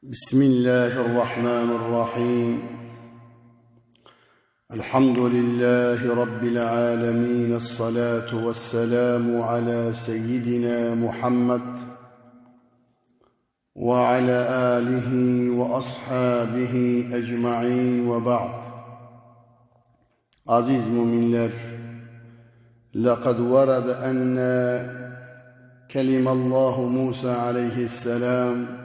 بسم الله الرحمن الرحيم. الحمد لله رب العالمين، الصلاة والسلام على سيدنا محمد وعلى آله وأصحابه أجمعين وبعد. Aziz müminler, لقد ورد أن كلم الله موسى عليه السلام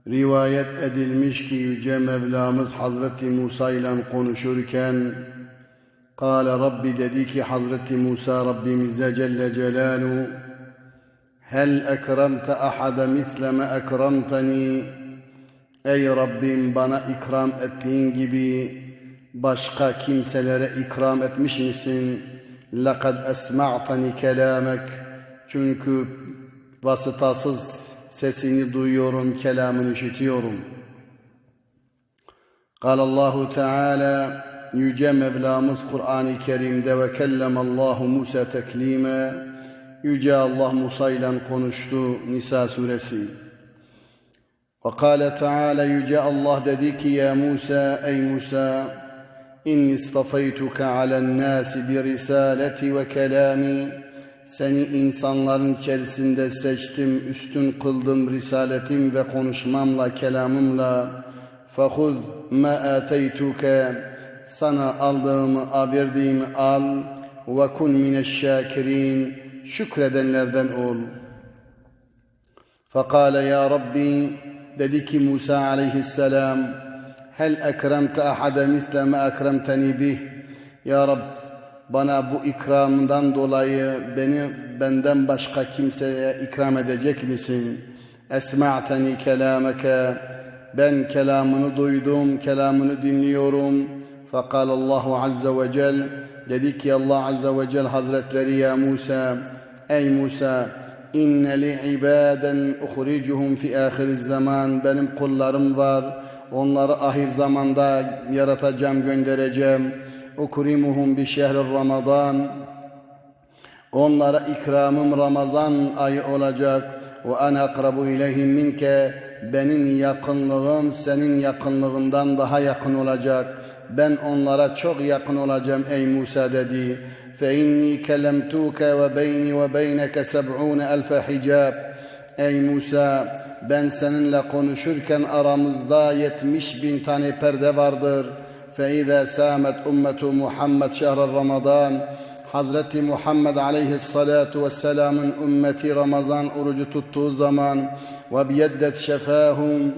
rivayet edilmiş ki Yüce Mevlamız Hazreti Musa ile konuşurken Kâle Rabbi, dedi ki Hazreti Musa Rabbimize Celle Celaluhu, Hel ekremte ahade misleme ekremteni, ey Rabbim, bana ikram ettiğin gibi başka kimselere ikram etmiş misin? Lekad esma'tani kelamek, çünkü vasıtasız sesini duyuyorum, kelamını işitiyorum. Allahu Teala, Yüce Mevlamız Kur'an-ı Kerim'de ve kellemallahu Musa teklime, Yüce Allah Musa ile konuştu. Nisa suresi. Ve kâle Teala, Yüce Allah dedi ki ya Musa, ey Musa, inni istafaytuke alen nâsi bi risaleti ve kelâmi, seni insanların içerisinde seçtim, üstün kıldım risaletim ve konuşmamla, kelamımla. فَخُذْ مَا آتَيْتُكَ, sana aldığımı, verdiğimi al. وَكُنْ مِنَ الشَّاكِرِينَ, şükredenlerden ol. فَقَالَ ya Rabbi, dedi ki Musa aleyhisselam, هَلْ اَكْرَمْتَ اَحَدَ مِثْلَ مَا اَكْرَمْتَنِي بِهِ, ya Rabbi, bana bu ikramından dolayı benden başka kimseye ikram edecek misin? Esma'tani kelameke, ben kelamını duydum, kelamını dinliyorum. Fakal Allahu azze ve cel, dedi ki Allah azze ve cel Hazretleri ya Musa, ey Musa, inne li ibaden uhricuhum fi ahiriz zaman, benim kullarım var, onları ahir zamanda yaratacağım, göndereceğim. Ukrimuhum bi şehri Ramazan, onlara ikramım Ramazan ayı olacak. Ve ana akrabu ileyhim minke, benim yakınlığım senin yakınlığından daha yakın olacak. Ben onlara çok yakın olacağım ey Musa, dedi. Fe inni kellemtuke ve beyni ve beyneke 70.000 hicab, ey Musa, ben seninle konuşurken aramızda 70.000 tane perde vardır. فَاِذَا سَامَتْ اُمَّةُ مُحَمَّدْ شَهْرَ رَمَضَانِ, Hazreti Muhammed aleyhissalatu vesselamın ümmeti Ramazan orucu tuttuğu zaman وَبْيَدَّتْ شَفَاهُمْ,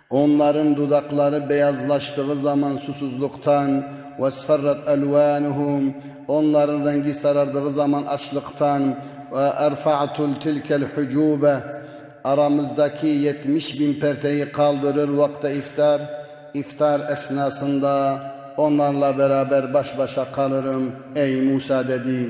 onların dudakları beyazlaştığı zaman susuzluktan, وَاسْفَرَّتْ أَلْوَانُهُمْ, onların rengi sarardığı zaman açlıktan, وَاَرْفَعْتُ تِلْكَ الْحُجُوبَ, aramızdaki 70.000 perdeyi kaldırır vakte İftar esnasında onlarla beraber baş başa kalırım ey Musa, dedi.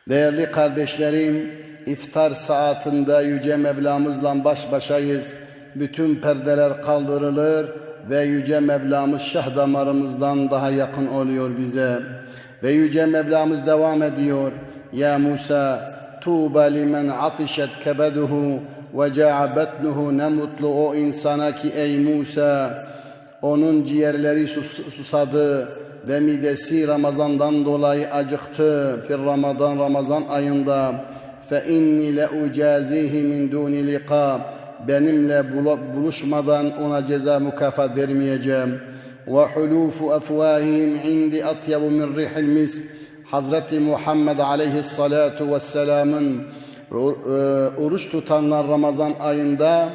Değerli kardeşlerim, iftar saatinde Yüce Mevlamızla baş başayız. Bütün perdeler kaldırılır ve Yüce Mevlamız şah damarımızdan daha yakın oluyor bize. Ve Yüce Mevlamız devam ediyor. Ya Musa, tuğba limen atişet kebeduhu ve ca'a betnuhu, ne mutlu o insana ki ey Musa, onun ciğerleri susadı ve midesi Ramazan'dan dolayı acıktı. Ramazan ayında. Fe inni le ucazihi min duni liqa, benimle buluşmadan ona ceza mükafat vermeyeceğim. Ve hulufu afwahihim indi atyabu min rihil misk, Hazreti Muhammed aleyhissalatu vesselamın oruç tutanlar Ramazan ayında,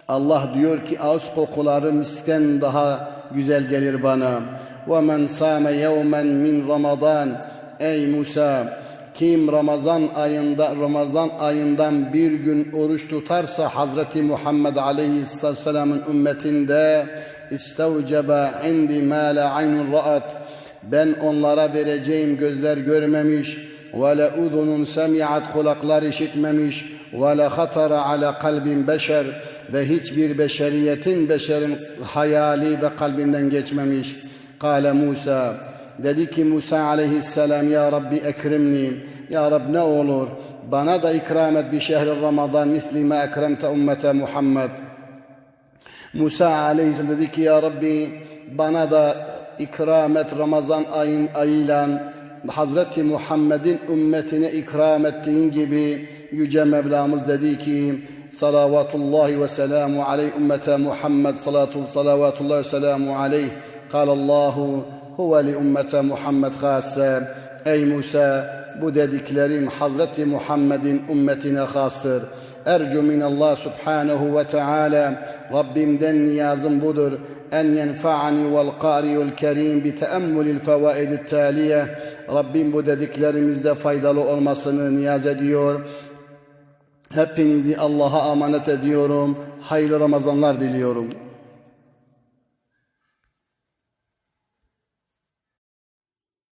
Allah diyor ki ağız kokuları misken daha güzel gelir bana. وَمَنْ سَامَ يَوْمًا مِنْ رَمَضَانِ, ey Musa, kim Ramazan ayından bir gün oruç tutarsa Hazreti Muhammed aleyhisselamın ümmetinde, اِسْتَوْجَبَ عِنْدِ مَا لَا عَيْنٌ رَأَتْ, ben onlara vereceğim gözler görmemiş, وَلَا اُذُنٌ سَمِعَتْ, kulaklar işitmemiş, وَلَا خَطَرَ عَلَى قَلْبٍ بَشَرٍ, ve hiçbir beşerin hayali ve kalbinden geçmemiş. Kâle Musa, dedi ki Musa aleyhisselam, ya Rabbi ekrimni, ya Rab ne olur bana da ikram et bi şehri Ramazan misli ma ekremte ümmete Muhammed. Musa aleyhisselam dedi ki ya Rabbi bana da ikram et Ramazan ayıyla Hazreti Muhammed'in ümmetine ikram ettiğin gibi. Yüce Mevlamız dedi ki salavatullahi ve selamu aleyh ümmete Muhammed salavatullahi ve selamu aleyh kalallahu huve li ümmete Muhammed khassa. Ey Musa bu dediklerim Hazreti Muhammed'in ümmetine hastır. Ercu minallah subhanahu ve teala Rabbimden niyazım budur. En yenfa'ani vel qari'ul kerim bi teammülil fevaidit taliye. Rabbim bu dediklerimizde faydalı olmasını niyaz ediyor. Hepinizi Allah'a emanet ediyorum. Hayırlı Ramazanlar diliyorum.